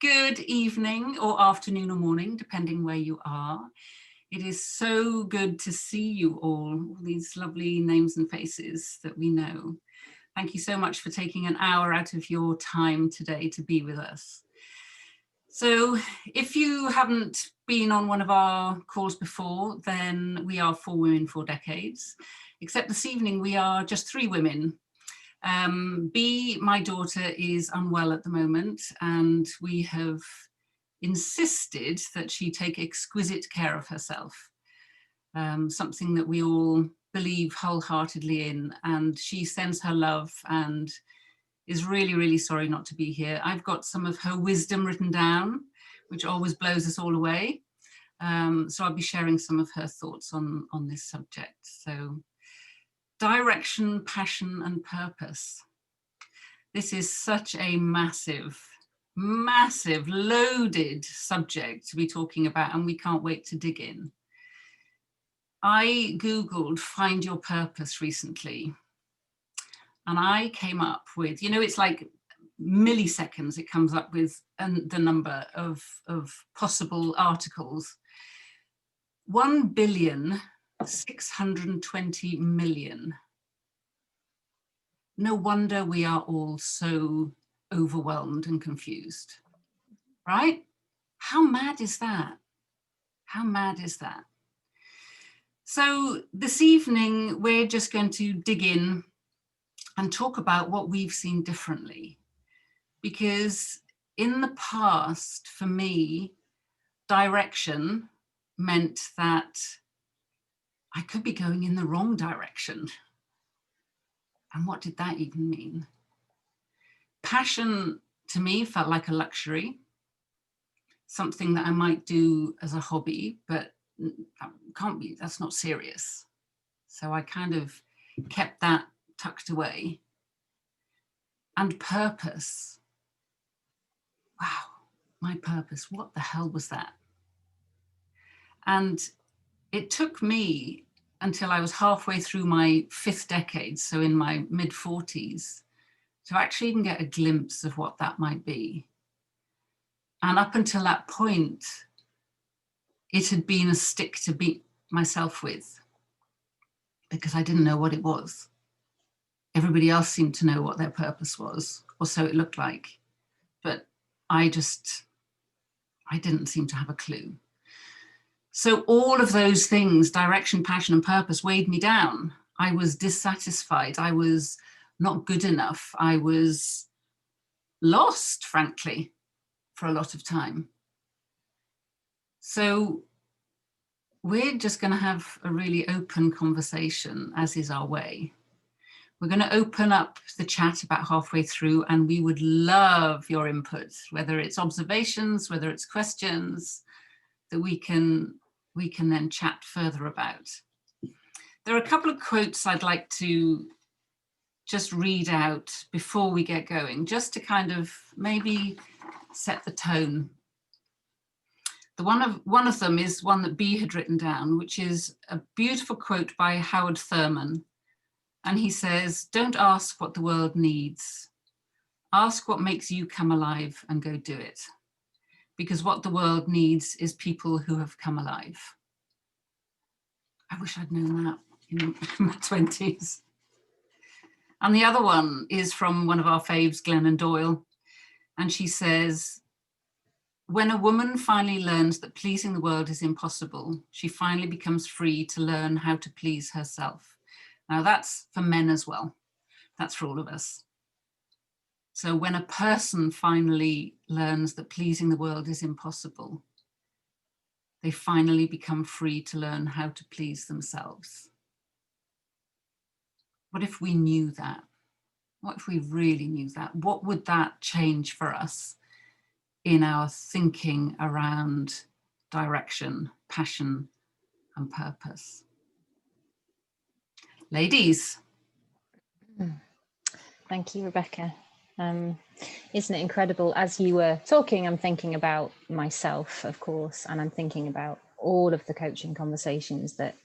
Good evening or afternoon or morning, depending where you are. It is so good to see you all these lovely names and faces that we know. Thank you so much for taking an hour out of your time today to be with us. So if you haven't been on one of our calls before, then we are 4 Women, 4 Decades, except this evening we are just 3 women. B, my daughter, is unwell at the moment, and we have insisted that she take exquisite care of herself, something that we all believe wholeheartedly in, and she sends her love and is really, really sorry not to be here. I've got some of her wisdom written down, which always blows us all away. So I'll be sharing some of her thoughts on this subject. So, direction, passion, and purpose. This is such a massive, loaded subject to be talking about, and we can't wait to dig in. I Googled find your purpose recently, and I came up with, it's like milliseconds, it comes up with the number of possible articles. 1,620,000,000. No wonder we are all so overwhelmed and confused, right? How mad is that? How mad is that? So this evening, we're just going to dig in and talk about what we've seen differently. Because in the past, for me, direction meant that I could be going in the wrong direction. And what did that even mean? Passion to me felt like a luxury, something that I might do as a hobby, but can't be, that's not serious. So I kind of kept that tucked away. And purpose. Wow, my purpose, what the hell was that? And it took me until I was halfway through my 5th decade, so in my mid-40s, to actually even get a glimpse of what that might be. And up until that point, it had been a stick to beat myself with, because I didn't know what it was. Everybody else seemed to know what their purpose was, or so it looked like. But I didn't seem to have a clue. So all of those things, direction, passion, and purpose, weighed me down. I was dissatisfied. I was not good enough. I was lost, frankly, for a lot of time. So we're just going to have a really open conversation, as is our way. We're going to open up the chat about halfway through, and we would love your input, whether it's observations, whether it's questions that we can then chat further about. There are a couple of quotes I'd like to just read out before we get going, just to kind of maybe set the tone. One of them is one that B had written down, which is a beautiful quote by Howard Thurman. And he says, "Don't ask what the world needs. Ask what makes you come alive and go do it. Because what the world needs is people who have come alive." I wish I'd known that in my 20s. And the other one is from one of our faves, Glennon Doyle. And she says, "When a woman finally learns that pleasing the world is impossible, she finally becomes free to learn how to please herself." Now that's for men as well. That's for all of us. So when a person finally learns that pleasing the world is impossible, they finally become free to learn how to please themselves. What if we knew that? What if we really knew that? What would that change for us in our thinking around direction, passion, and purpose? Ladies. Thank you, Rebecca. Isn't it incredible? As you were talking, I'm thinking about myself, of course, and I'm thinking about all of the coaching conversations that,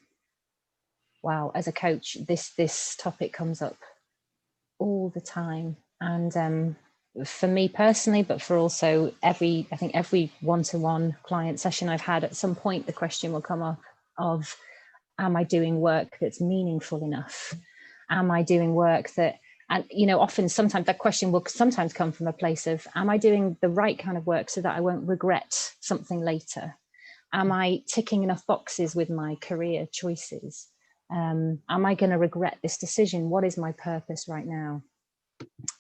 wow, as a coach, this topic comes up all the time. And for me personally, but for also I think every one-to-one client session I've had, at some point the question will come up of, am I doing work that's meaningful enough? Am I doing work that, and often sometimes that question will sometimes come from a place of, am I doing the right kind of work so that I won't regret something later? Am I ticking enough boxes with my career choices? Am I going to regret this decision? What is my purpose right now?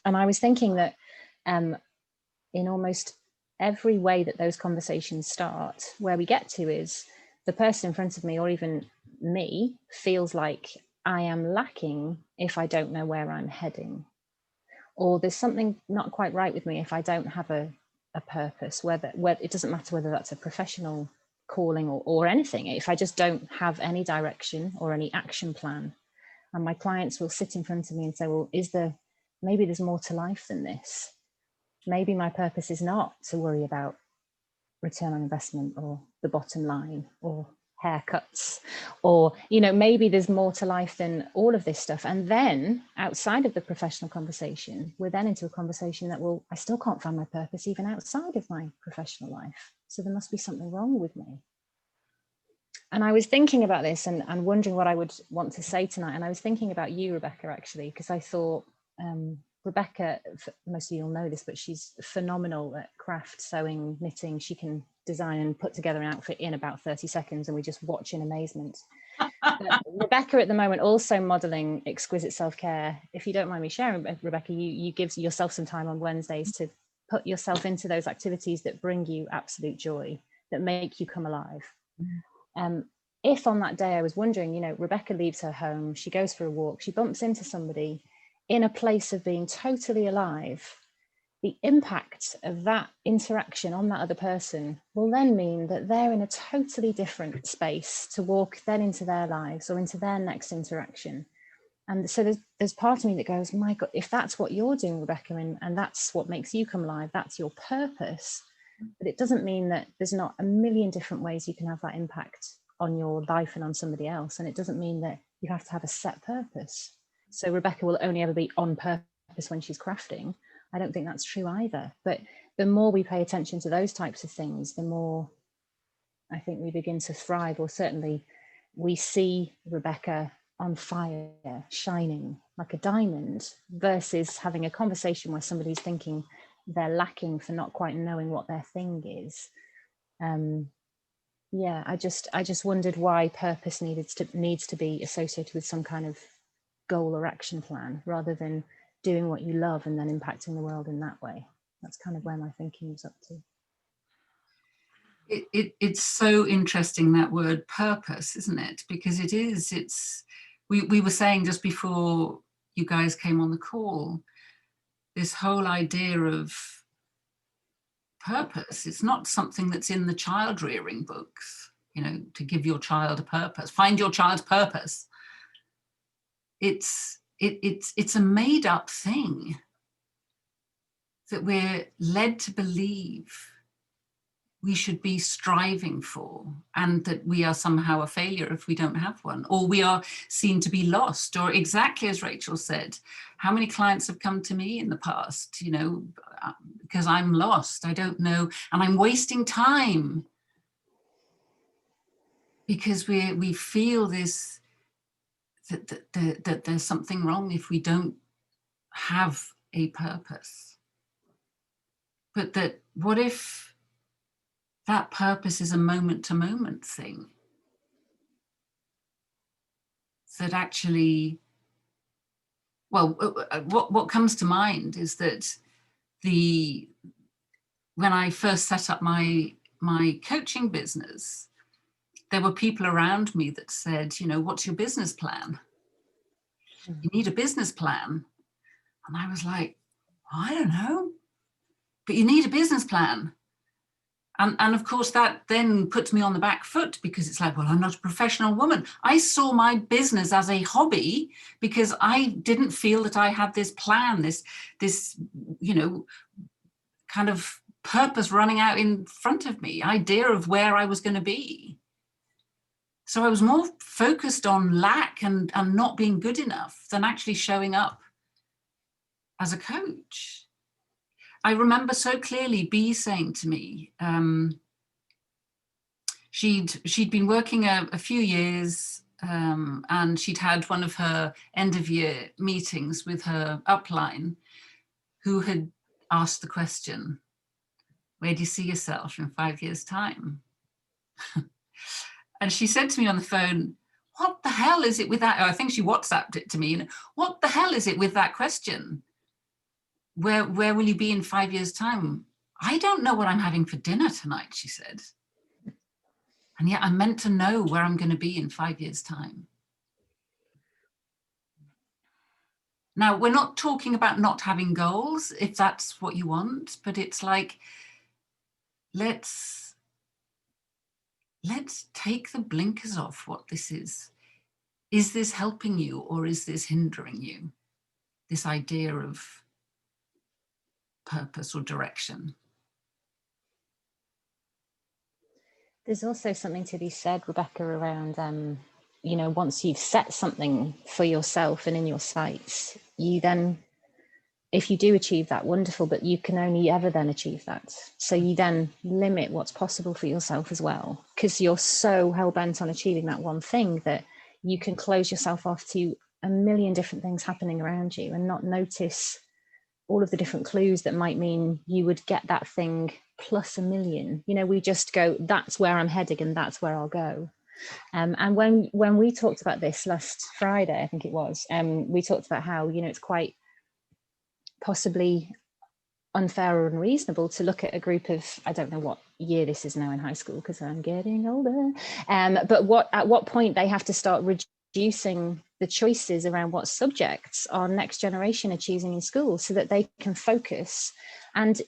And I was thinking that in almost every way that those conversations start, where we get to is the person in front of me, or even me, feels like I am lacking if I don't know where I'm heading, or there's something not quite right with me if I don't have a purpose, whether it doesn't matter whether that's a professional calling or anything. If I just don't have any direction or any action plan, and my clients will sit in front of me and say, well, maybe there's more to life than this. Maybe my purpose is not to worry about return on investment or the bottom line or haircuts, or maybe there's more to life than all of this stuff. And then outside of the professional conversation, we're then into a conversation that, well, I still can't find my purpose even outside of my professional life, so there must be something wrong with me. And I was thinking about this and wondering what I would want to say tonight. And I was thinking about you, Rebecca, actually, because I thought Rebecca, most of you will know this, but she's phenomenal at craft, sewing, knitting. She can design and put together an outfit in about 30 seconds, and we just watch in amazement. But Rebecca at the moment also modeling exquisite self-care. If you don't mind me sharing, Rebecca, you give yourself some time on Wednesdays to put yourself into those activities that bring you absolute joy, that make you come alive. If on that day I was wondering, Rebecca leaves her home, she goes for a walk, she bumps into somebody in a place of being totally alive, the impact of that interaction on that other person will then mean that they're in a totally different space to walk then into their lives or into their next interaction. And so there's part of me that goes, my God, if that's what you're doing, Rebecca, and that's what makes you come alive, that's your purpose. But it doesn't mean that there's not a million different ways you can have that impact on your life and on somebody else. And it doesn't mean that you have to have a set purpose. So Rebecca will only ever be on purpose when she's crafting. I don't think that's true either. But the more we pay attention to those types of things, the more I think we begin to thrive, or certainly we see Rebecca on fire, shining like a diamond, versus having a conversation where somebody's thinking they're lacking for not quite knowing what their thing is. Yeah, I just wondered why purpose needs to be associated with some kind of goal or action plan, rather than doing what you love and then impacting the world in that way. That's kind of where my thinking was up to. It's so interesting, that word purpose, isn't it? Because we were saying just before you guys came on the call, this whole idea of purpose, it's not something that's in the child rearing books, to give your child a purpose, find your child's purpose. It's a made up thing that we're led to believe we should be striving for, and that we are somehow a failure if we don't have one, or we are seen to be lost. Or exactly as Rachel said, how many clients have come to me in the past, because I'm lost, I don't know, and I'm wasting time, because we feel this, that there's something wrong if we don't have a purpose. But that, what if that purpose is a moment-to-moment thing? That actually, well, what comes to mind is that when I first set up my coaching business, there were people around me that said, what's your business plan? You need a business plan. And I was like, I don't know, but you need a business plan. And of course, that then puts me on the back foot, because it's like, well, I'm not a professional woman. I saw my business as a hobby because I didn't feel that I had this plan, this kind of purpose running out in front of me, idea of where I was going to be. So I was more focused on lack and not being good enough than actually showing up as a coach. I remember so clearly B saying to me, she'd been working a few years, and she'd had one of her end of year meetings with her upline, who had asked the question, where do you see yourself in 5 years' time? And she said to me on the phone, what the hell is it with that? I think she WhatsApped it to me. What the hell is it with that question? Where will you be in 5 years' time? I don't know what I'm having for dinner tonight, she said. And yet I'm meant to know where I'm going to be in 5 years' time. Now, we're not talking about not having goals, if that's what you want, but it's like, let's take the blinkers off what this is. Is this helping you or is this hindering you? This idea of purpose or direction. There's also something to be said, Rebecca, around, you know, once you've set something for yourself and in your sights, you then, if you do achieve that, wonderful, but you can only ever then achieve that. So you then limit what's possible for yourself as well, because you're so hell-bent on achieving that one thing that you can close yourself off to a million different things happening around you and not notice all of the different clues that might mean you would get that thing plus a million. You know, we just go, that's where I'm heading and that's where I'll go. And when we talked about this last Friday, I think it was, we talked about how, you know, it's quite possibly unfair or unreasonable to look at a group of, I don't know what year this is now in high school because I'm getting older, but at what point they have to start reducing the choices around what subjects our next generation are choosing in school so that they can focus. And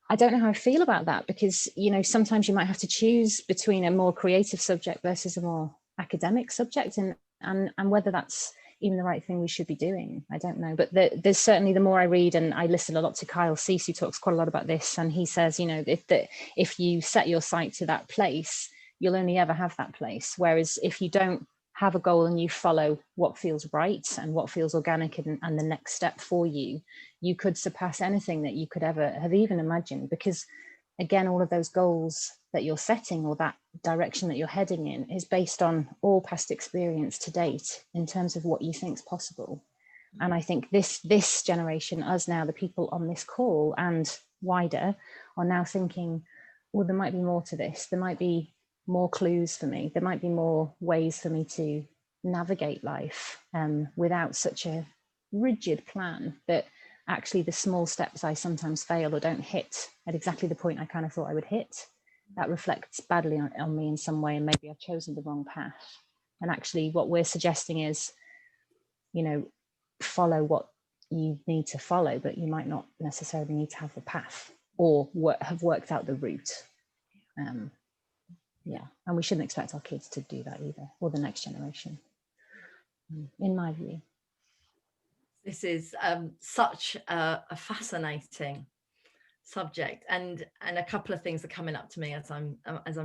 I don't know how I feel about that, because, you know, sometimes you might have to choose between a more creative subject versus a more academic subject, and whether that's even the right thing we should be doing, I don't know. But there's certainly, the more I read, and I listen a lot to Kyle Cease, who talks quite a lot about this, and he says, you know, if you set your sight to that place, you'll only ever have that place. Whereas if you don't have a goal and you follow what feels right and what feels organic and the next step for you, you could surpass anything that you could ever have even imagined. Because again, all of those goals that you're setting or that direction that you're heading in is based on all past experience to date in terms of what you think is possible. And I think this generation, us now, the people on this call and wider, are now thinking, well, there might be more to this. There might be more clues for me. There might be more ways for me to navigate life without such a rigid plan that actually the small steps I sometimes fail or don't hit at exactly the point I kind of thought I would hit, that reflects badly on me in some way, and maybe I've chosen the wrong path. And actually what we're suggesting is, you know, follow what you need to follow, but you might not necessarily need to have the path or have worked out the route. Yeah, and we shouldn't expect our kids to do that either, or the next generation, in my view. This is such a fascinating subject, and a couple of things are coming up to me as I'm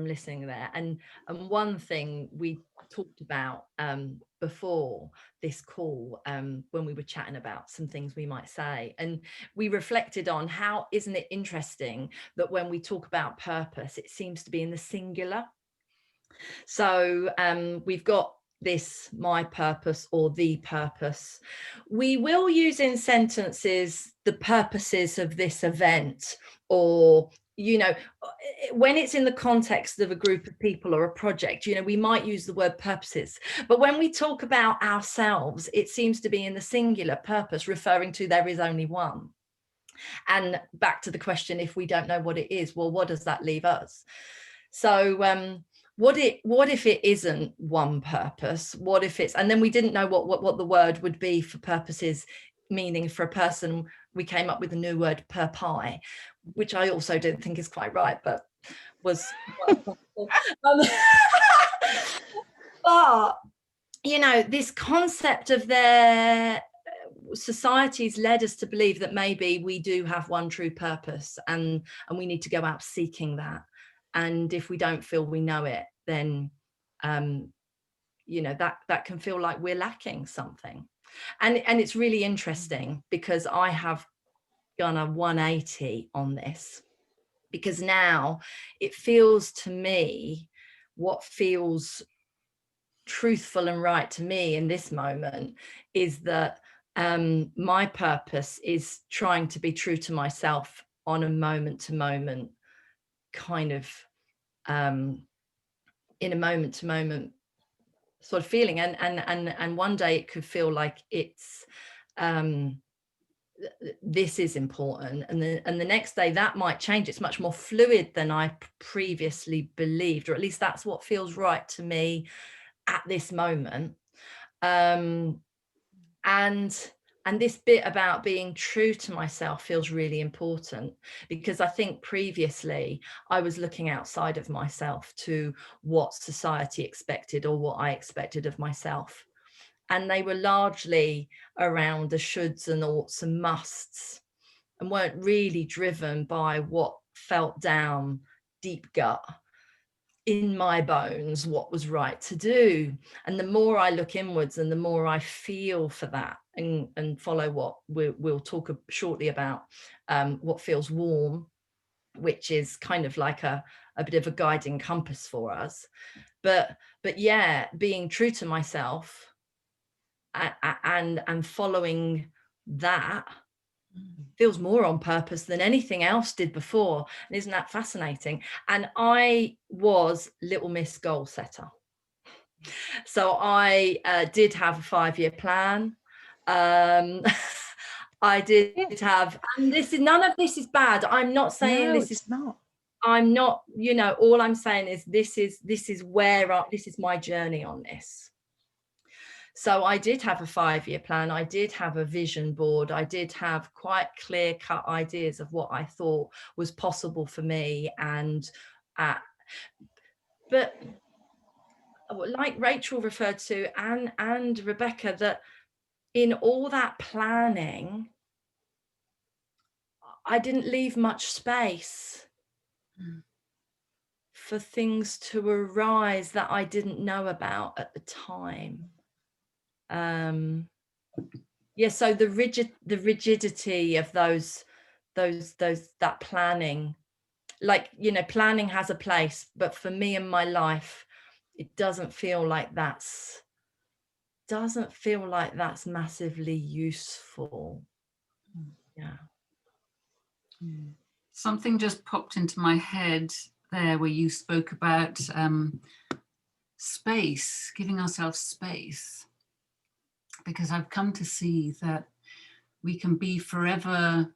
listening there. And one thing we talked about before this call, when we were chatting about some things we might say, and we reflected on how, isn't it interesting that when we talk about purpose, it seems to be in the singular. So we've got this, my purpose or the purpose. We will use in sentences the purposes of this event, or, you know, when it's in the context of a group of people or a project, you know, we might use the word purposes. But when we talk about ourselves, it seems to be in the singular, purpose, referring to there is only one. And back to the question, if we don't know what it is, well, what does that leave us? So what if it isn't one purpose? What if it's, and then we didn't know what the word would be for purposes, meaning for a person. We came up with a new word, purpie, which I also don't think is quite right, but was but you know, this concept of their societies led us to believe that maybe we do have one true purpose, and we need to go out seeking that. And if we don't feel we know it, then you know, that can feel like we're lacking something. And it's really interesting, because I have done a 180 on this, because now it feels to me, what feels truthful and right to me in this moment is that my purpose is trying to be true to myself on a moment to moment kind of in a moment to moment sort of feeling, and one day it could feel like it's this is important, and the next day that might change. It's much more fluid than I previously believed, or at least that's what feels right to me at this moment. And this bit about being true to myself feels really important, because I think previously I was looking outside of myself to what society expected or what I expected of myself. And they were largely around the shoulds and oughts and musts, and weren't really driven by what felt down deep gut in my bones what was right to do. And the more I look inwards and the more I feel for that, and follow what we'll talk shortly about, what feels warm, which is kind of like a bit of a guiding compass for us. But yeah, being true to myself and following that feels more on purpose than anything else did before. And isn't that fascinating? And I was Little Miss Goal Setter. So I did have a 5-year plan. I did have, and this is, none of this is bad. I'm not saying No, this it's is not. I'm not, all I'm saying is this is my journey on this. So I did have a 5-year plan. I did have a vision board. I did have quite clear-cut ideas of what I thought was possible for me. And but like Rachel referred to, and Rebecca, that in all that planning, I didn't leave much space for things to arise that I didn't know about at the time. Yeah, so the rigidity of that planning, like, planning has a place, but for me in my life, it doesn't feel like that's massively useful. Yeah. Something just popped into my head there where you spoke about space, giving ourselves space, because I've come to see that we can be forever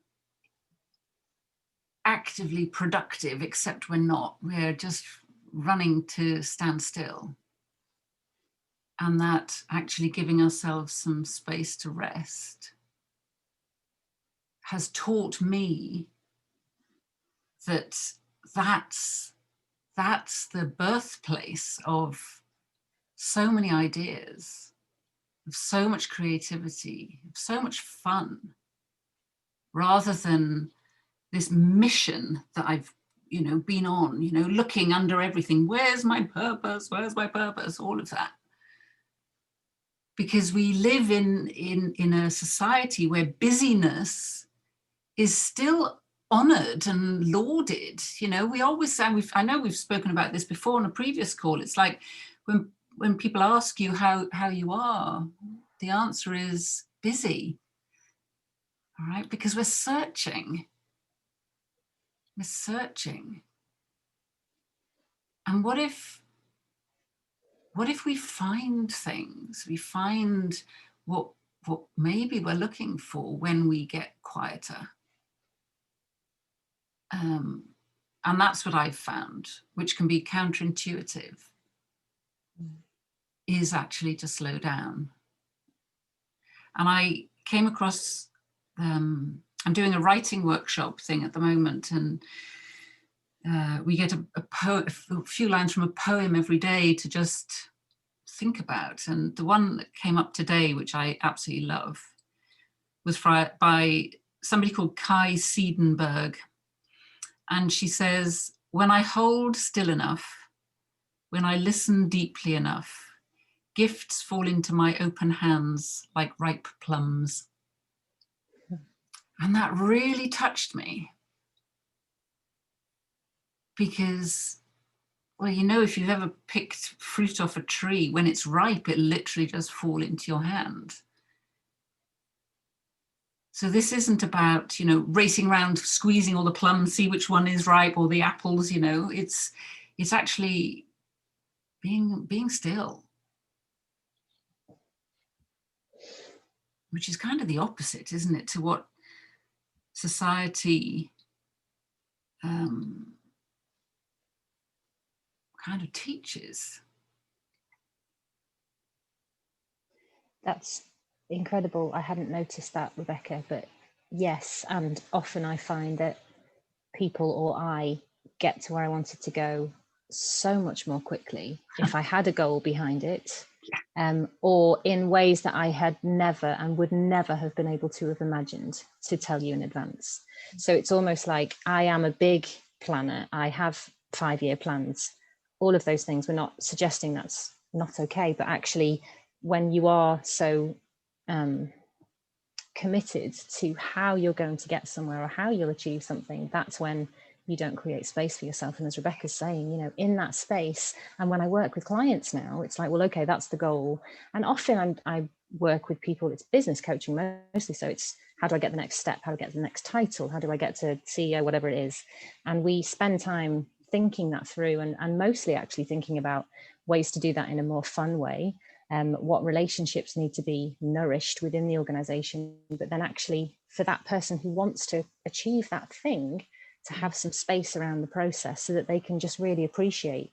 actively productive, except we're not. We're just running to stand still. And that actually giving ourselves some space to rest has taught me that that's the birthplace of so many ideas, of so much creativity, of so much fun, rather than this mission that I've been on, looking under everything. Where's my purpose? Where's my purpose? All of that. Because we live in a society where busyness is still honored and lauded. We always say, I know we've spoken about this before on a previous call. It's like when people ask you how you are, the answer is busy. All right, because we're searching. We're searching. And what if we find things, we find what maybe we're looking for when we get quieter? And that's what I've found, which can be counterintuitive, is actually to slow down. And I came across, I'm doing a writing workshop thing at the moment, and we get a few lines from a poem every day to just think about. And the one that came up today, which I absolutely love, was by somebody called Kai Siedenberg. And she says, "When I hold still enough, when I listen deeply enough, gifts fall into my open hands like ripe plums." And that really touched me, because, well, you know, if you've ever picked fruit off a tree, when it's ripe, it literally does fall into your hand. So this isn't about, you know, racing around, squeezing all the plums, see which one is ripe, or the apples, you know, it's actually being still, which is kind of the opposite, isn't it, to what society kind of teaches. That's incredible. I hadn't noticed that, Rebecca, but yes, and often I find that people or I get to where I wanted to go so much more quickly if I had a goal behind it, or in ways that I had never and would never have been able to have imagined to tell you in advance. So it's almost like I am a big planner. I have 5-year plans, all of those things. We're not suggesting that's not okay, but actually when you are so committed to how you're going to get somewhere or how you'll achieve something, that's when you don't create space for yourself. And as Rebecca's saying, you know, in that space, and when I work with clients now, it's like, well, okay, that's the goal. And often I work with people, it's business coaching mostly. So it's, how do I get the next step? How do I get the next title? How do I get to CEO, whatever it is? And we spend time thinking that through, and mostly actually thinking about ways to do that in a more fun way. What relationships need to be nourished within the organization, but then actually for that person who wants to achieve that thing, to have some space around the process so that they can just really appreciate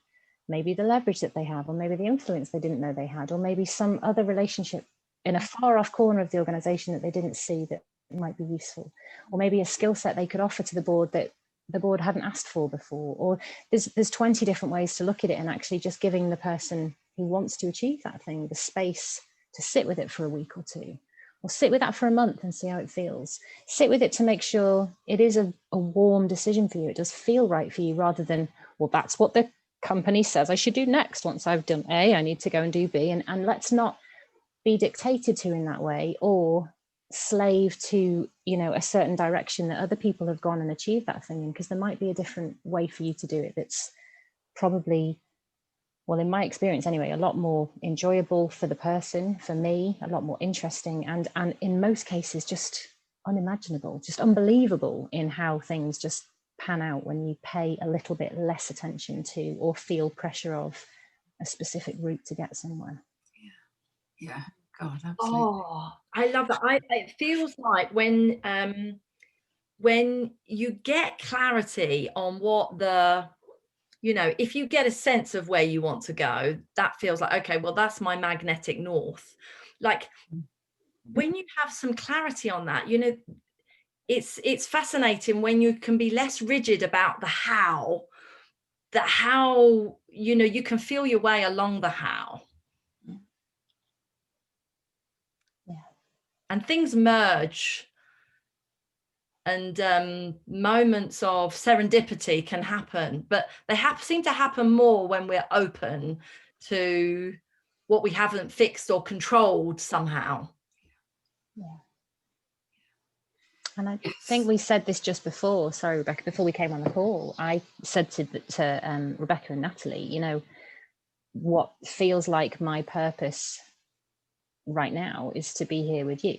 maybe the leverage that they have, or maybe the influence they didn't know they had, or maybe some other relationship in a far off corner of the organization that they didn't see that might be useful, or maybe a skill set they could offer to the board that the board hadn't asked for before. Or there's 20 different ways to look at it, and actually just giving the person who wants to achieve that thing the space to sit with it for a week or two, or sit with that for a month and see how it feels. Sit with it to make sure it is a warm decision for you. It does feel right for you, rather than, well, that's what the company says I should do next. Once I've done A, I need to go and do B. And let's not be dictated to in that way, or slave to, you know, a certain direction that other people have gone and achieved that thing in, because there might be a different way for you to do it that's probably, well, in my experience anyway, a lot more enjoyable for the person, for me, a lot more interesting, and in most cases just unimaginable, just unbelievable in how things just pan out when you pay a little bit less attention to, or feel pressure of, a specific route to get somewhere. Yeah, God, absolutely. Oh, I love that. It feels like when you get clarity on what the, you know, if you get a sense of where you want to go, that feels like, okay, well, that's my magnetic north. Like when you have some clarity on that, you know, it's fascinating when you can be less rigid about the how, you know, you can feel your way along the how. Yeah. And things merge, and moments of serendipity can happen, but they seem to happen more when we're open to what we haven't fixed or controlled somehow. Yeah. And I think we said this just before, sorry, Rebecca, before we came on the call, I said to Rebecca and Natalie, you know, what feels like my purpose right now is to be here with you.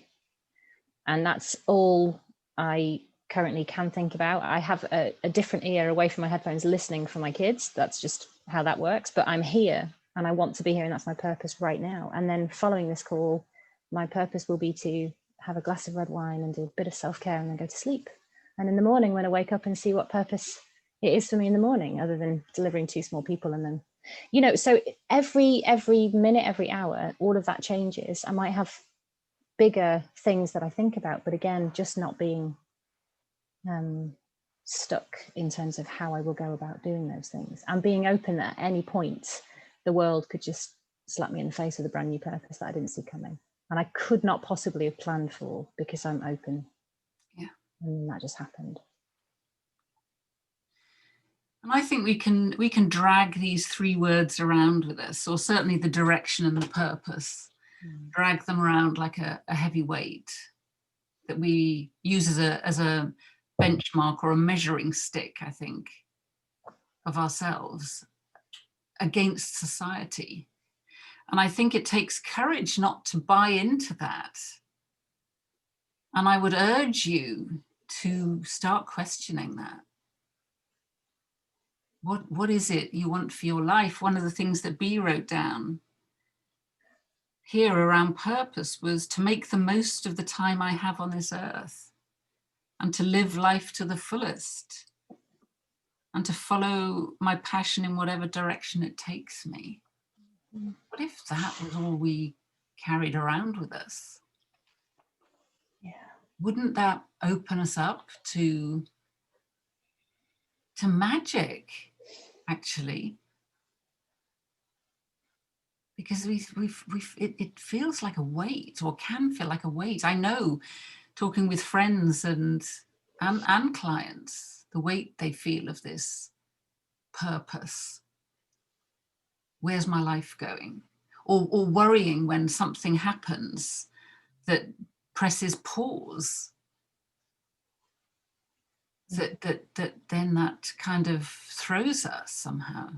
And that's all I currently can think about. I have a different ear away from my headphones listening for my kids. That's just how that works. But I'm here and I want to be here, and that's my purpose right now. And then following this call, my purpose will be to have a glass of red wine and do a bit of self-care and then go to sleep. And in the morning, when I wake up, and see what purpose it is for me in the morning, other than delivering 2 small people. And then, you know, so every minute, every hour, all of that changes. I might have bigger things that I think about, but again, just not being stuck in terms of how I will go about doing those things, and being open that at any point the world could just slap me in the face with a brand new purpose that I didn't see coming, and I could not possibly have planned for, because I'm open. Yeah. And that just happened. And I think we can drag these 3 words around with us, or certainly the direction and the purpose, drag them around like a heavy weight. that we use as a benchmark or a measuring stick, I think, of ourselves against society. And I think it takes courage not to buy into that. And I would urge you to start questioning that. What is it you want for your life? One of the things that B wrote down here around purpose was to make the most of the time I have on this earth and to live life to the fullest and to follow my passion in whatever direction it takes me. What if that was all we carried around with us? Yeah. Wouldn't that open us up to magic, actually? Because it feels like a weight, or can feel like a weight. I know, talking with friends and clients, the weight they feel of this purpose. Where's my life going? Or worrying when something happens that presses pause. That then that kind of throws us somehow.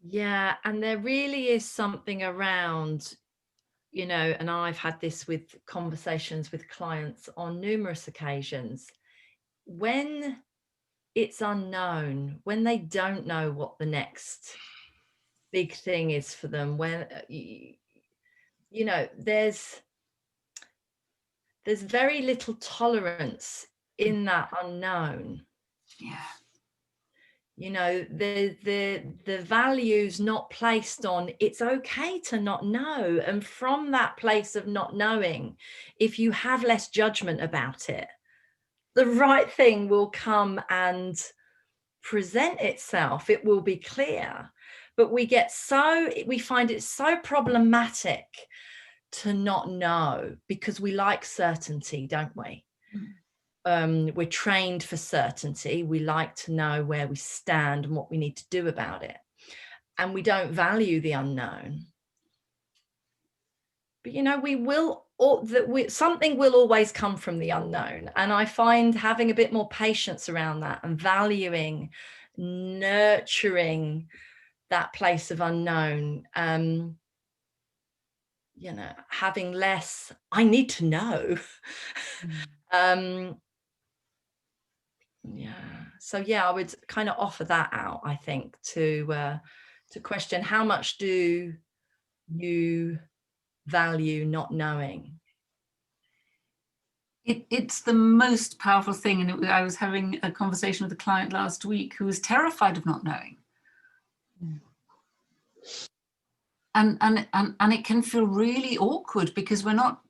Yeah, and there really is something around, you know, and I've had this with conversations with clients on numerous occasions. When it's unknown, when they don't know what the next big thing is for them, when, you know, there's very little tolerance in that unknown. Yeah. You know, the value's not placed on it's okay to not know. And from that place of not knowing, if you have less judgment about it, the right thing will come and present itself. It will be clear. But we find it so problematic to not know, because we like certainty, don't we? We're trained for certainty. We like to know where we stand and what we need to do about it. And we don't value the unknown. But, you know, something will always come from the unknown. And I find having a bit more patience around that and valuing, nurturing that place of unknown, you know, having less, I need to know. Yeah. So yeah, I would kind of offer that out, I think, to question, how much do you value not knowing? It's the most powerful thing. And I was having a conversation with a client last week who was terrified of not knowing. And it can feel really awkward because we're not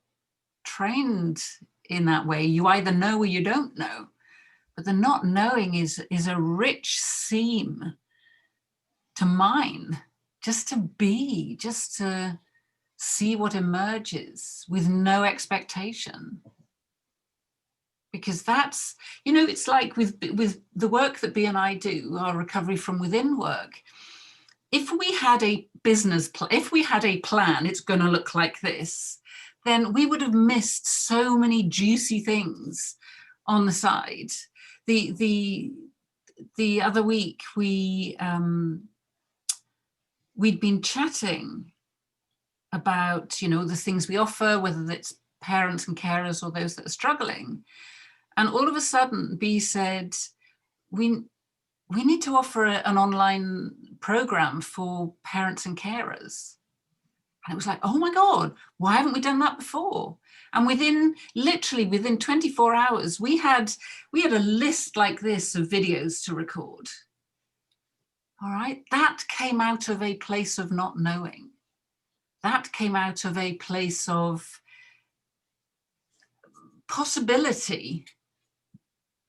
trained in that way. You either know or you don't know. But the not knowing is a rich seam to mine, just to be, just to see what emerges with no expectation. Because that's, you know, it's like with the work that B and I do, our recovery from within work. If we had a if we had a plan, it's going to look like this, then we would have missed so many juicy things on the side. The other week we'd been chatting about, you know, the things we offer, whether it's parents and carers or those that are struggling. And all of a sudden, B said, we need to offer an online program for parents and carers. And it was like, oh my God, why haven't we done that before? And literally within 24 hours, we had a list like this of videos to record. All right, that came out of a place of not knowing. That came out of a place of possibility.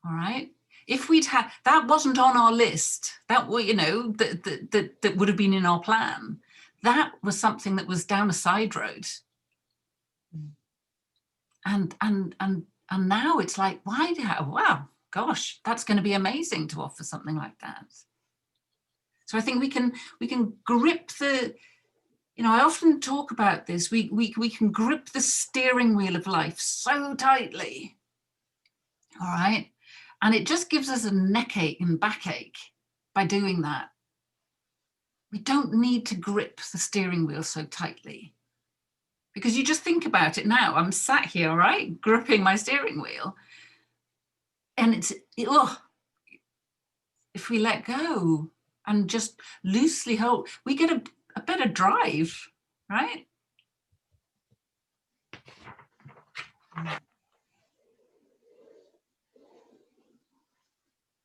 All right. If we'd had, that wasn't on our list, that, you know, that would have been in our plan. That was something that was down a side road. And now it's like, wow, gosh, that's going to be amazing to offer something like that. So I think we can grip you know, I often talk about this. We can grip the steering wheel of life so tightly, all right? And it just gives us a neck ache and backache by doing that. We don't need to grip the steering wheel so tightly, because you just think about it now. I'm sat here, right, gripping my steering wheel, and if we let go and just loosely hold, we get a better drive, right?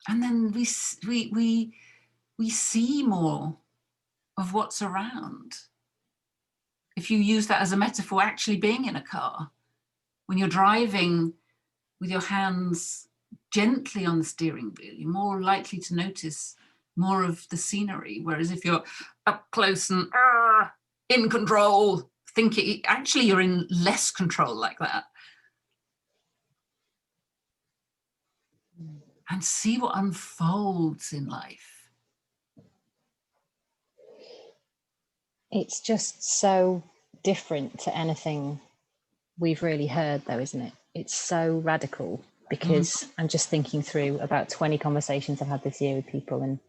And then we see more of what's around. If you use that as a metaphor, actually being in a car, when you're driving with your hands gently on the steering wheel, you're more likely to notice more of the scenery. Whereas if you're up close and in control, thinking, actually you're in less control like that. And see what unfolds in life. It's just so different to anything we've really heard, though, isn't it? It's so radical, because I'm just thinking through about 20 conversations I've had this year with people,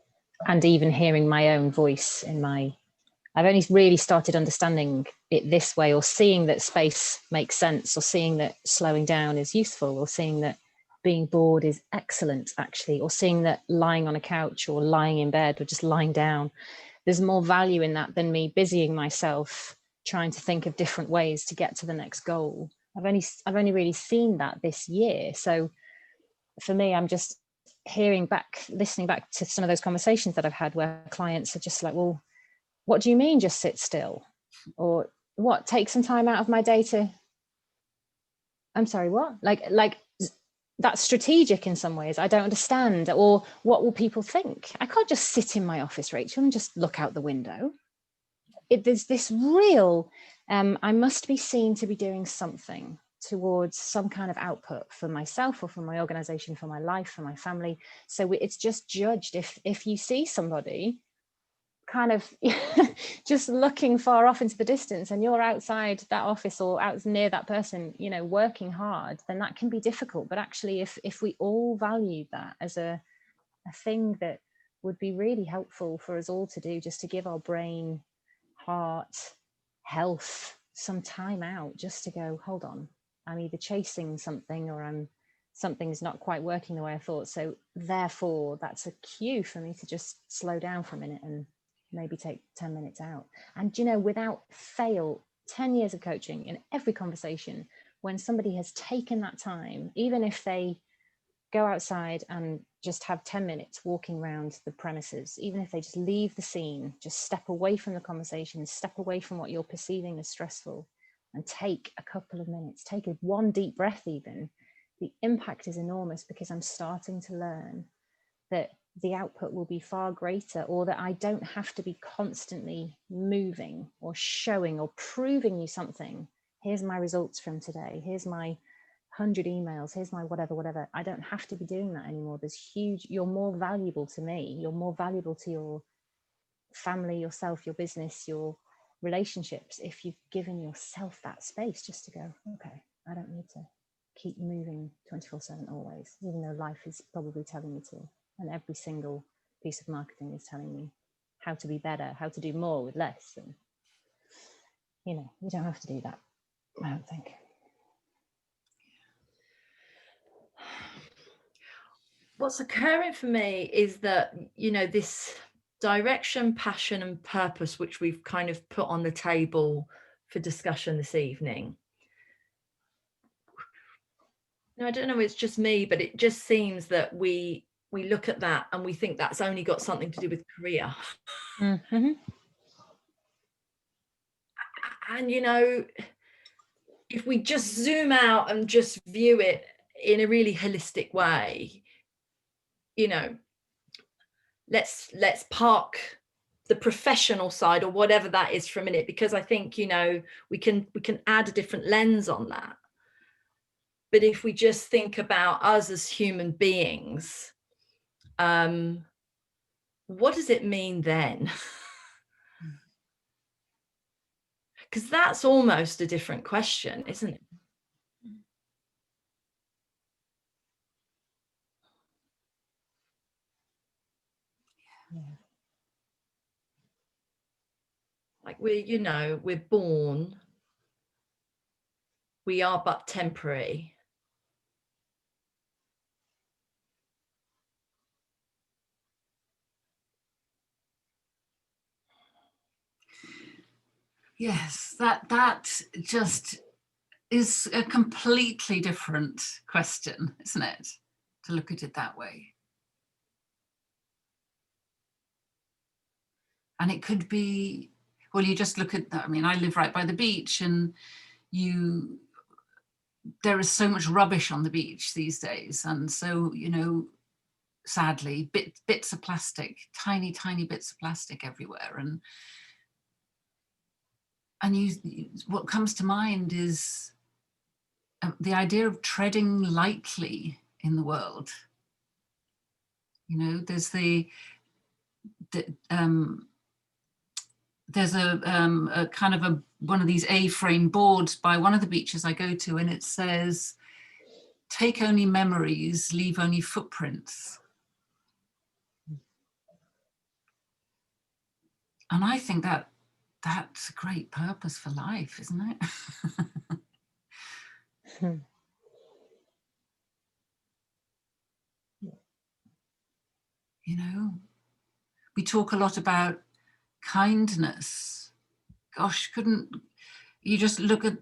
and even hearing my own voice in I've only really started understanding it this way, or seeing that space makes sense, or seeing that slowing down is useful, or seeing that being bored is excellent, actually, or seeing that lying on a couch or lying in bed or just lying down, there's more value in that than me busying myself trying to think of different ways to get to the next goal. I've only really seen that this year. So for me, I'm just listening back to some of those conversations that I've had where clients are just like, well, what do you mean just sit still? Or what, take some time out of my day to, I'm sorry, what? Like that's strategic in some ways. I don't understand. Or what will people think? I can't just sit in my office, Rachel, and just look out the window. There's this real, I must be seen to be doing something towards some kind of output for myself or for my organization, for my life, for my family. So it's just judged. If you see somebody kind of just looking far off into the distance and you're outside that office or out near that person, you know, working hard, then that can be difficult. But actually, if we all valued that as a thing that would be really helpful for us all to do, just to give our brain, heart, health some time out, just to go, hold on, I'm either chasing something or something's not quite working the way I thought. So therefore, that's a cue for me to just slow down for a minute and maybe take 10 minutes out. And, you know, without fail, 10 years of coaching, in every conversation, when somebody has taken that time, even if they go outside and just have 10 minutes walking around the premises, even if they just leave the scene, just step away from the conversation, step away from what you're perceiving as stressful, and take a couple of minutes, take one deep breath even, the impact is enormous, because I'm starting to learn that the output will be far greater, or that I don't have to be constantly moving or showing or proving you something. Here's my results from today. Here's my 100 emails. Here's my whatever. I don't have to be doing that anymore. You're more valuable to me. You're more valuable to your family, yourself, your business, your relationships, if you've given yourself that space just to go, okay, I don't need to keep moving 24/7 always, even though life is probably telling me to. And every single piece of marketing is telling me how to be better, how to do more with less. And, you know, you don't have to do that, I don't think. What's occurring for me is that, you know, this direction, passion, and purpose, which we've kind of put on the table for discussion this evening. No, I don't know, it's just me, but it just seems that we look at that and we think that's only got something to do with career. Mm-hmm. And, you know, if we just zoom out and just view it in a really holistic way, you know, let's park the professional side or whatever that is for a minute, because I think, you know, we can add a different lens on that. But if we just think about us as human beings, what does it mean then? Because that's almost a different question, isn't it? Yeah. Like we're born, we are but temporary. Yes, that just is a completely different question, isn't it? To look at it that way. And it could be, well, you just look at that. I mean, I live right by the beach, and there is so much rubbish on the beach these days. And so, sadly, bits of plastic, tiny bits of plastic everywhere. And what comes to mind is the idea of treading lightly in the world. There's there's a kind of one of these A-frame boards by one of the beaches I go to, and it says, "Take only memories, leave only footprints." And I think that's a great purpose for life, isn't it? We talk a lot about kindness. Gosh, couldn't you just look at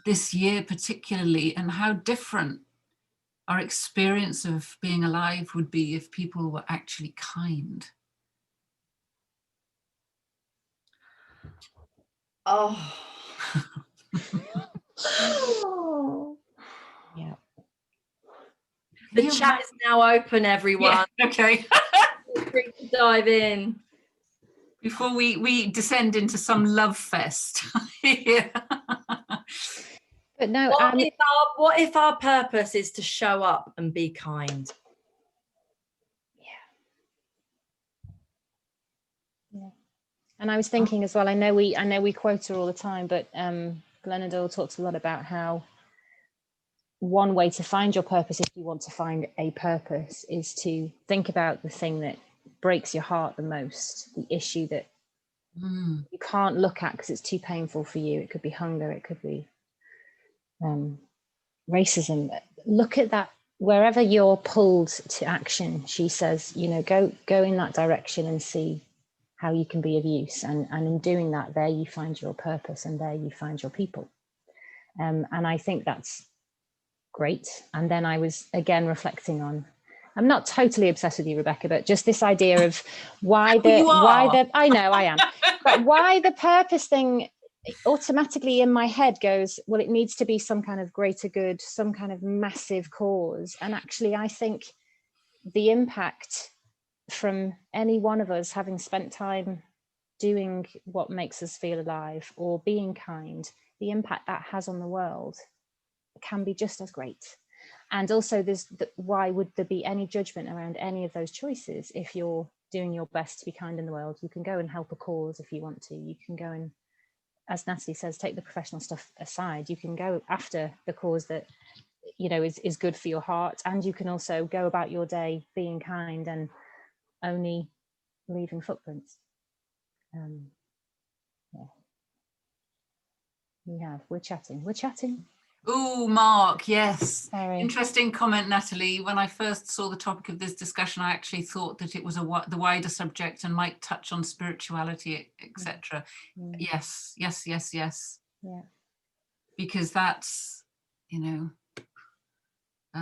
this year particularly, and how different our experience of being alive would be if people were actually kind. Oh. Oh. Yeah. The chat is now open, everyone. Yeah, okay. Feel free to dive in. Before we descend into some love fest. Yeah. But no, what if our purpose is to show up and be kind? Yeah. And I was thinking as well, I know we quote her all the time, but Glennon Doyle talks a lot about how one way to find your purpose, if you want to find a purpose, is to think about the thing that breaks your heart the most, the issue that you can't look at because it's too painful for you. It could be hunger, it could be racism. Look at that. Wherever you're pulled to action, she says, go in that direction and see how you can be of use. And in doing that, there you find your purpose, and there you find your people. And I think that's great. And then I was again reflecting on, I'm not totally obsessed with you, Rebecca, but just this idea of why I know I am, but why the purpose thing automatically in my head goes, well, it needs to be some kind of greater good, some kind of massive cause. And actually, I think the impact from any one of us having spent time doing what makes us feel alive or being kind, the impact that has on the world can be just as great. And also why would there be any judgment around any of those choices? If you're doing your best to be kind in the world, you can go and help a cause if you want to. You can go and, as Natalie says, take the professional stuff aside. You can go after the cause that is good for your heart, and you can also go about your day being kind and only leaving footprints. Yeah, we're chatting. Oh, Mark, yes. Sorry. Interesting comment, Natalie. When I first saw the topic of this discussion, I actually thought that it was the wider subject and might touch on spirituality, etc. Yes. Yeah. Because that's, for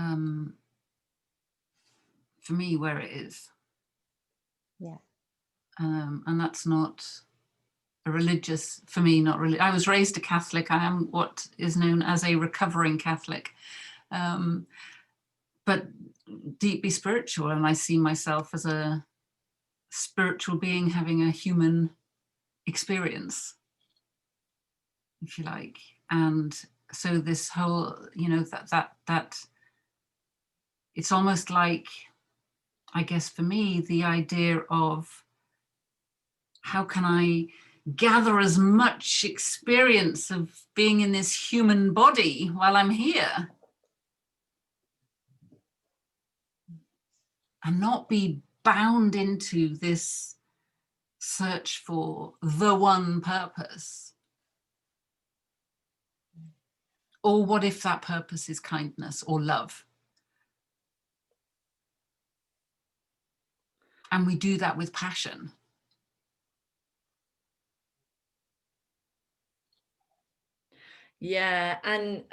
me, where it is. Yeah. And that's not a religious, for me, not really. I was raised a Catholic. I am what is known as a recovering Catholic, but deeply spiritual. And I see myself as a spiritual being having a human experience, if you like. And so this whole, that it's almost like, I guess for me, the idea of how can I gather as much experience of being in this human body while I'm here, and not be bound into this search for the one purpose. Or what if that purpose is kindness or love? And we do that with passion. Yeah, and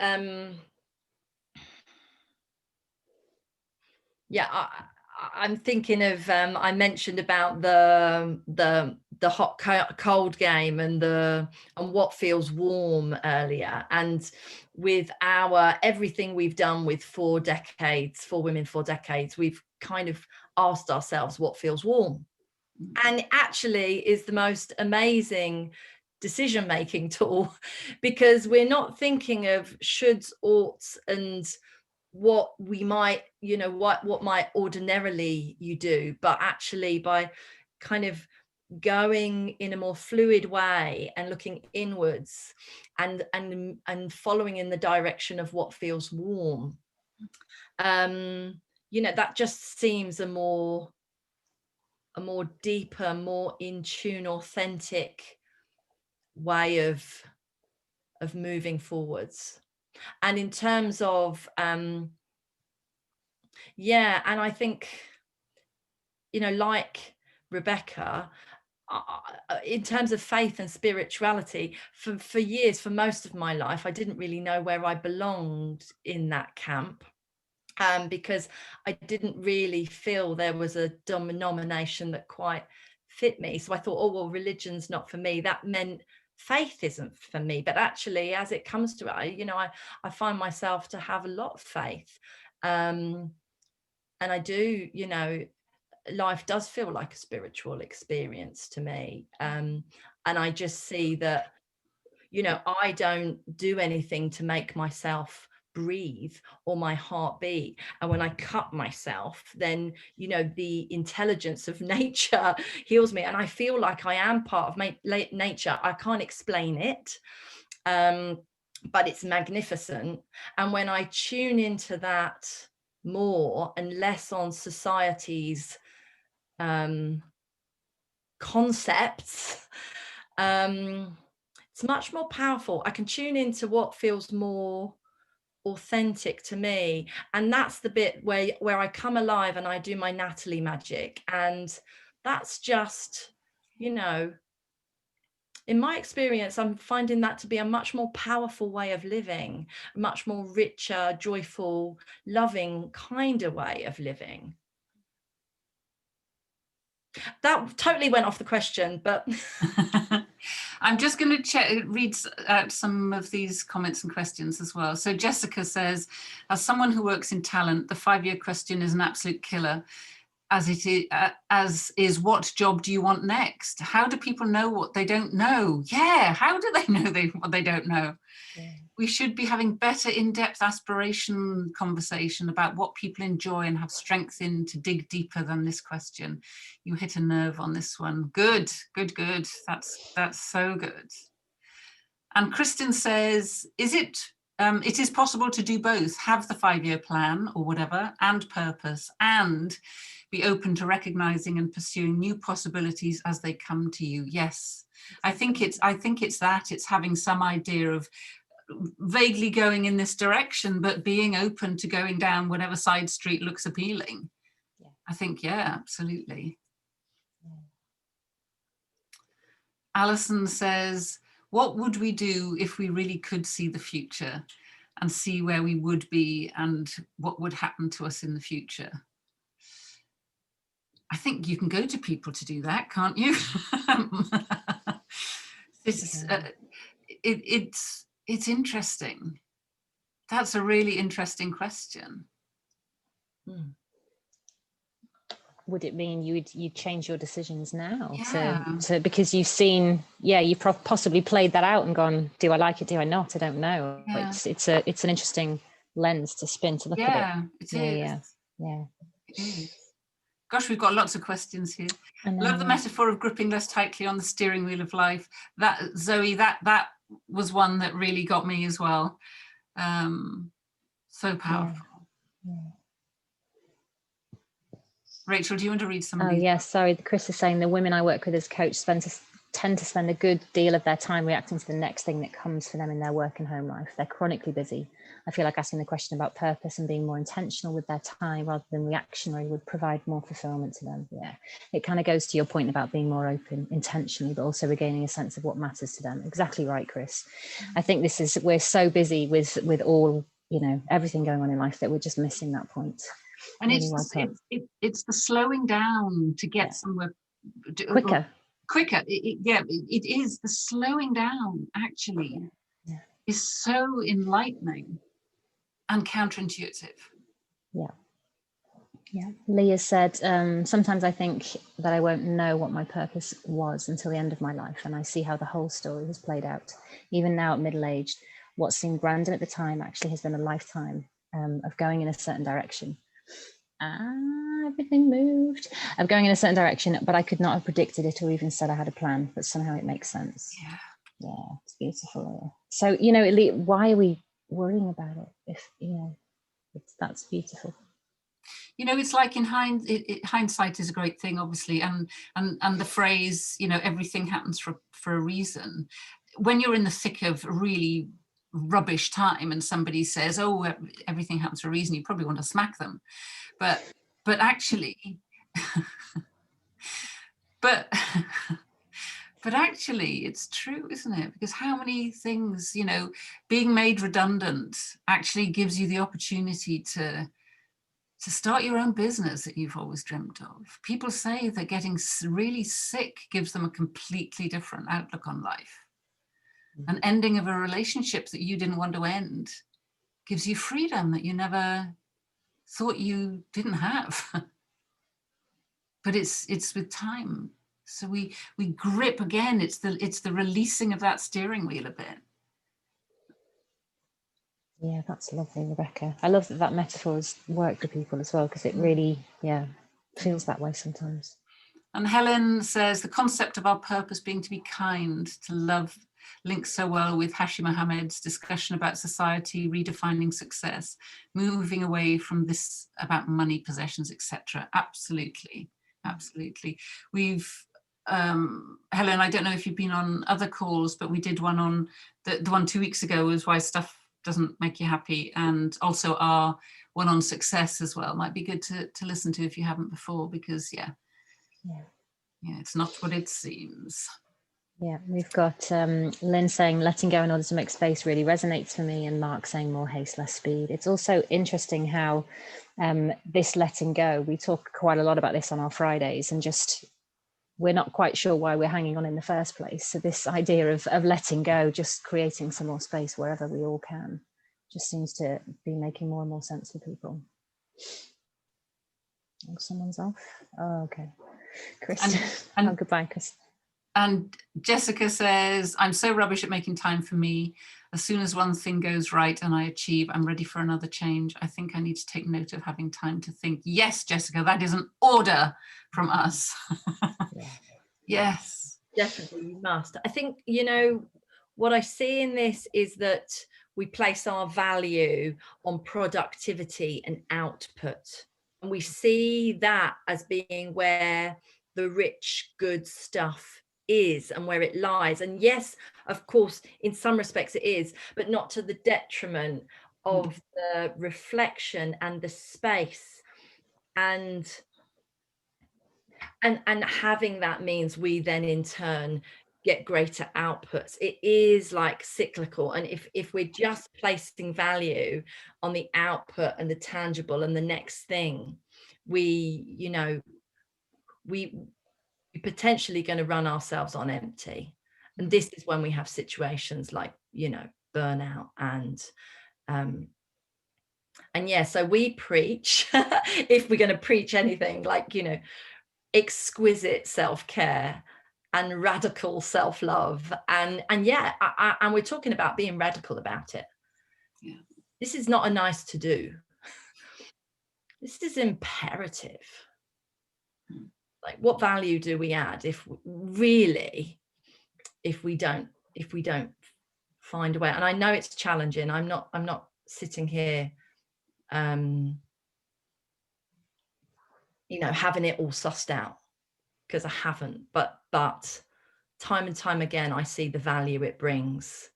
I'm thinking of I mentioned about the hot cold game and what feels warm earlier, and with everything we've done with 4 women 4 decades, we've kind of asked ourselves what feels warm, and actually is the most amazing decision-making tool, because we're not thinking of shoulds, oughts, and what we might, what might ordinarily you do, but actually by kind of going in a more fluid way and looking inwards and following in the direction of what feels warm, that just seems a more deeper, more in tune, authentic way of moving forwards. And in terms of and I think, like Rebecca, in terms of faith and spirituality, for years, for most of my life, I didn't really know where I belonged in that camp, because I didn't really feel there was a denomination that quite fit me. So I thought, oh, well, religion's not for me. That meant faith isn't for me. But actually, as it comes to it, I find myself to have a lot of faith. And I do, life does feel like a spiritual experience to me. And I just see that, I don't do anything to make myself breathe or my heart beat. And when I cut myself, then, the intelligence of nature heals me. And I feel like I am part of nature. I can't explain it, but it's magnificent. And when I tune into that more and less on society's concepts, it's much more powerful. I can tune into what feels more authentic to me, and that's the bit where I come alive and I do my Natalie magic. And that's just, in my experience, I'm finding that to be a much more powerful way of living, a much more richer, joyful, loving kind of way of living. That totally went off the question, but I'm just going to read out some of these comments and questions as well. So Jessica says, as someone who works in talent, the 5-year question is an absolute killer, as is what job do you want next? How do people know what they don't know? Yeah, how do they know what they don't know? Yeah. We should be having better in-depth aspiration conversation about what people enjoy and have strength in to dig deeper than this question. You hit a nerve on this one. Good. That's so good. And Kristen says, it is possible to do both, have the 5-year plan or whatever, and purpose, and be open to recognizing and pursuing new possibilities as they come to you. Yes, I think it's that. It's having some idea of vaguely going in this direction, but being open to going down whatever side street looks appealing. Yeah. I think, yeah, absolutely. Yeah. Alison says, what would we do if we really could see the future and see where we would be and what would happen to us in the future? I think you can go to people to do that, can't you? It's interesting. That's a really interesting question. Would it mean you'd change your decisions now? Yeah. to because you've seen, you've possibly played that out and gone, do I like it? Do I not? I don't know. Yeah. It's an interesting lens to spin to look at it. It is. Yeah. It is. Gosh, we've got lots of questions here. I know. Love the metaphor of gripping less tightly on the steering wheel of life. That, Zoe, that was one that really got me as well. So powerful. Yeah. Rachel, do you want to read some of Oh, these? yes. Sorry. Chris is saying the women I work with as coach tend to spend a good deal of their time reacting to the next thing that comes for them in their work and home life. They're chronically busy. I feel like asking the question about purpose and being more intentional with their time rather than reactionary would provide more fulfillment to them. Yeah, it kind of goes to your point about being more open intentionally, but also regaining a sense of what matters to them. Exactly right, Chris. I think we're so busy with all, everything going on in life that we're just missing that point. And really it's the slowing down to get somewhere quicker. It is the slowing down actually is so enlightening and counterintuitive. Yeah. Leah said, sometimes I think that I won't know what my purpose was until the end of my life, and I see how the whole story has played out. Even now at middle-aged, what seemed random at the time actually has been a lifetime of going in a certain direction. Everything moved. Of going in a certain direction, but I could not have predicted it or even said I had a plan, but somehow it makes sense. Yeah, it's beautiful. So, why are we worrying about it if, that's beautiful. It's like in hindsight is a great thing, obviously, and the phrase, everything happens for a reason. When you're in the thick of a really rubbish time and somebody says, oh, everything happens for a reason, you probably want to smack them. But actually, but actually it's true, isn't it? Because how many things, being made redundant actually gives you the opportunity to start your own business that you've always dreamt of. People say that getting really sick gives them a completely different outlook on life. An ending of a relationship that you didn't want to end gives you freedom that you never thought you didn't have. But it's with time. So we grip again. It's the releasing of that steering wheel a bit. Yeah, that's lovely, Rebecca. I love that metaphor has worked for people as well, because it really, feels that way sometimes. And Helen says the concept of our purpose being to be kind, to love, links so well with Hashi Mohammed's discussion about society redefining success, moving away from this about money, possessions, etc. Absolutely. We've Helen, I don't know if you've been on other calls, but we did one on the one 2 weeks ago was why stuff doesn't make you happy, and also our one on success as well. Might be good to listen to if you haven't before, because it's not what it seems. Yeah, we've got Lynn saying letting go in order to make space really resonates for me, and Mark saying more haste, less speed. It's also interesting how this letting go, we talk quite a lot about this on our Fridays, and just we're not quite sure why we're hanging on in the first place. So this idea of letting go, just creating some more space wherever we all can, just seems to be making more and more sense for people. Oh, someone's off. Oh, okay. Chris. And goodbye, Chris. And Jessica says, I'm so rubbish at making time for me. As soon as one thing goes right and I achieve, I'm ready for another change. I think I need to take note of having time to think. Yes, Jessica, that is an order from us. Yes. Definitely, you must. I think, what I see in this is that we place our value on productivity and output. And we see that as being where the rich, good stuff is and where it lies. And yes, of course, in some respects it is, but not to the detriment of the reflection and the space. And having that means we then in turn get greater outputs. It is like cyclical. And if we're just placing value on the output and the tangible and the next thing, we potentially going to run ourselves on empty. And this is when we have situations like, burnout and so we preach, if we're going to preach anything, like, exquisite self-care and radical self-love, and we're talking about being radical about it. This is not a nice to do. This is imperative. Like, what value do we add if we don't find a way? And I know it's challenging. I'm not sitting here having it all sussed out, because I haven't, but time and time again I see the value it brings.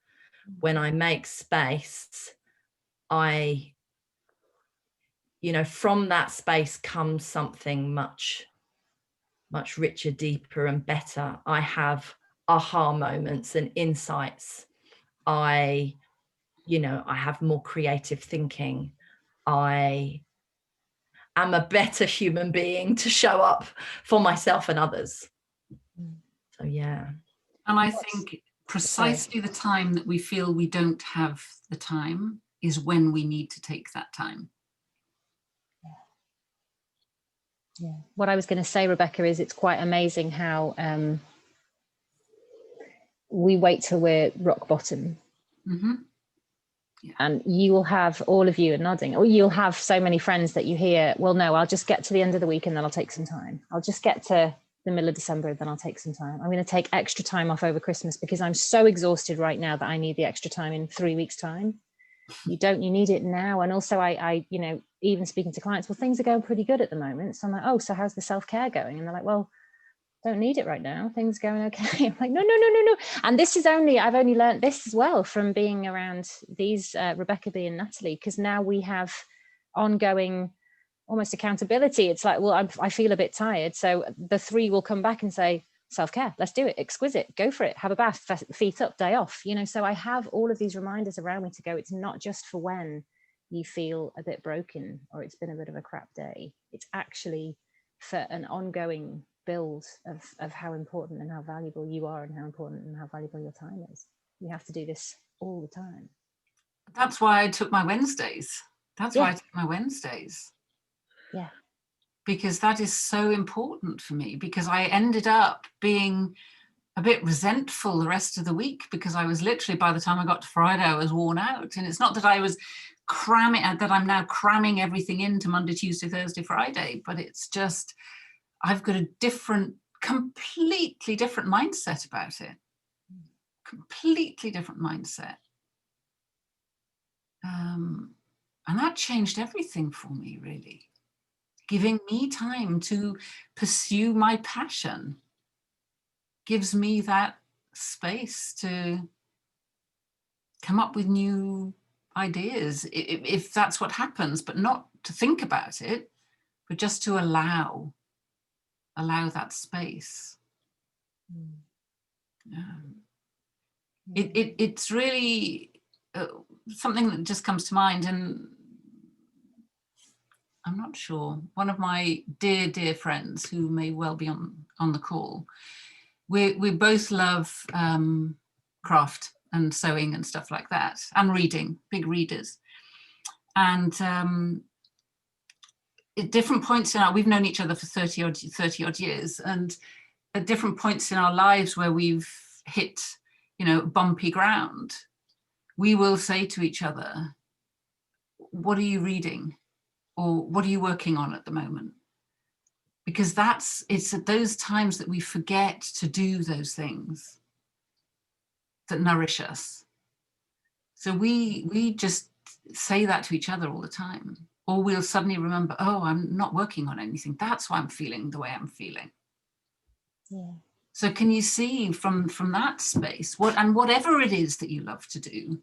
When I make space, from that space comes something much richer, deeper and better. I have aha moments and insights. I have more creative thinking. I am a better human being to show up for myself and others. So yeah. And I think precisely the time that we feel we don't have the time is when we need to take that time. Yeah. What I was going to say, Rebecca, is it's quite amazing how we wait till we're rock bottom. Mm-hmm. Yeah. And you will have, all of you are nodding, or you'll have so many friends that you hear, well, no, I'll just get to the end of the week and then I'll take some time. I'll just get to the middle of December, then I'll take some time. I'm going to take extra time off over Christmas because I'm so exhausted right now that I need the extra time in 3 weeks' time. You need it now. And also I even speaking to clients, well, things are going pretty good at the moment. So I'm like, oh, so how's the self-care going? And they're like, well, don't need it right now. Things are going okay. I'm like, no. And I've only learned this as well from being around these Rebecca B and Natalie, because now we have ongoing almost accountability. It's like, well, I feel a bit tired. So the three will come back and say, self-care, let's do it, exquisite, go for it, have a bath, feet up, day off, so I have all of these reminders around me to go. It's not just for when you feel a bit broken or it's been a bit of a crap day. It's actually for an ongoing build of how important and how valuable you are, and how important and how valuable your time is. You have to do this all the time. That's why I took my Wednesdays. Yeah. Because that is so important for me, because I ended up being a bit resentful the rest of the week, because I was literally, by the time I got to Friday, I was worn out. And it's not that I was I'm now cramming everything into Monday, Tuesday, Thursday, Friday, but it's just, I've got a completely different mindset about it. Completely different mindset. And that changed everything for me, really. Giving me time to pursue my passion gives me that space to come up with new ideas, if that's what happens, but not to think about it, but just to allow that space. It's really something that just comes to mind, and I'm not sure, one of my dear friends who may well be on the call, we both love craft and sewing and stuff like that, and reading, big readers. And at different points we've known each other for 30 odd years, and at different points in our lives where we've hit bumpy ground, we will say to each other, what are you reading? Or what are you working on at the moment? Because it's at those times that we forget to do those things that nourish us. So we just say that to each other all the time. Or we'll suddenly remember, oh, I'm not working on anything. That's why I'm feeling the way I'm feeling. Yeah. So can you see from that space, whatever it is that you love to do,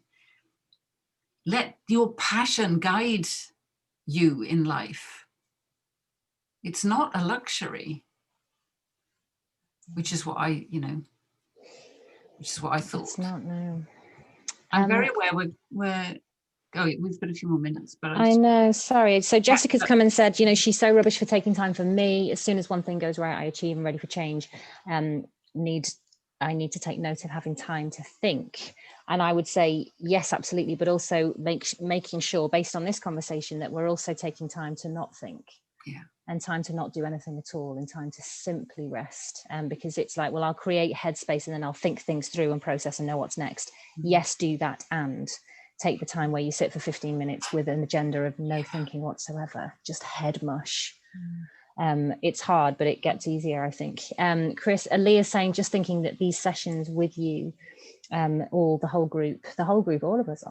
let your passion guide you in life. It's not a luxury, which is what I thought. It's not, no. I'm very aware we're going. We've got a few more minutes, but I know. Sorry. So Jessica's come and said, she's so rubbish for taking time for me. As soon as one thing goes right, I achieve and ready for change. I need to take note of having time to think. And I would say, yes, absolutely. But also making sure, based on this conversation, that we're also taking time to not think. Yeah. And time to not do anything at all, and time to simply rest. Because it's like, well, I'll create headspace and then I'll think things through and process and know what's next. Mm-hmm. Yes, do that, and take the time where you sit for 15 minutes with an agenda of no thinking whatsoever, just head mush. it's hard, but it gets easier, I think. Chris, Leah's saying, just thinking that these sessions with you, all the whole group, all of us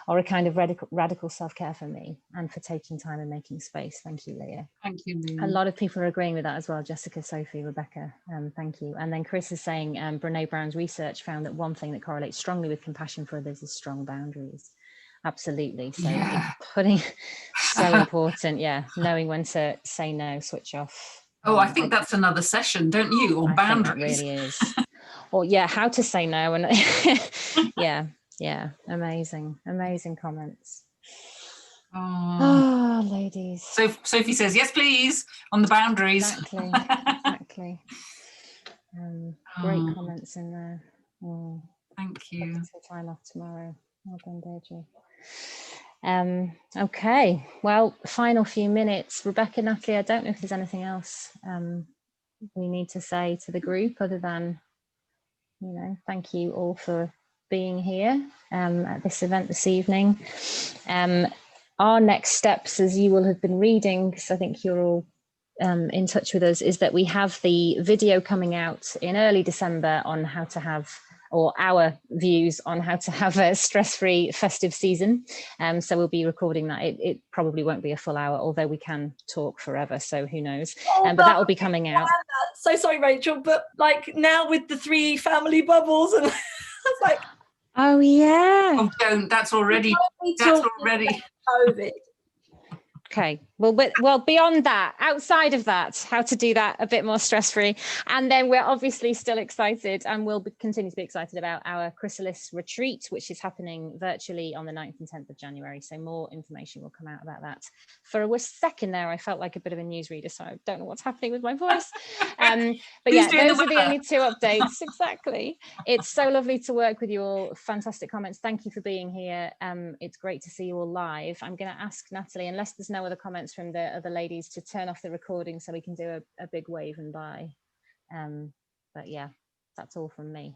are a kind of radical self-care for me and for taking time and making space. Thank you, Leah. Thank you, Leah. A lot of people are agreeing with that as well. Jessica, Sophie, Rebecca, thank you. And then Chris is saying, Brene Brown's research found that one thing that correlates strongly with compassion for others is strong boundaries. Absolutely. So putting, so important. Yeah. Knowing when to say no, switch off. Oh, I think that's another session, don't you? Or boundaries. Think that really is. Or yeah, how to say no. And yeah. Amazing comments. Oh, ladies. So Sophie says, yes, please, on the boundaries. Exactly. Great comments in there. Thank you. Time off tomorrow. Well done, Deirdre. Okay, well, final few minutes. Rebecca, Natalie, I don't know if there's anything else we need to say to the group other than, thank you all for being here at this event this evening. Our next steps, as you will have been reading, because I think you're all in touch with us, is that we have the video coming out in early December on how to have, or our views on how to have a stress-free festive season. So we'll be recording that. It probably won't be a full hour, although we can talk forever, so who knows. But that will be coming out. So sorry, Rachel, but like now with the 3 family bubbles, and I was like, oh yeah. Oh, don't. That's already COVID. Okay, well, beyond that, outside of that, how to do that a bit more stress-free. And then we're obviously still excited, and we'll continue to be excited about our Chrysalis retreat, which is happening virtually on the 9th and 10th of January. So more information will come out about that. For a second there, I felt like a bit of a newsreader, so I don't know what's happening with my voice. But yeah, those are the only 2 updates. Exactly. It's so lovely to work with you all. Fantastic comments. Thank you for being here. It's great to see you all live. I'm going to ask Natalie, unless there's no other comments from the other ladies, to turn off the recording so we can do a big wave and bye. But yeah, that's all from me.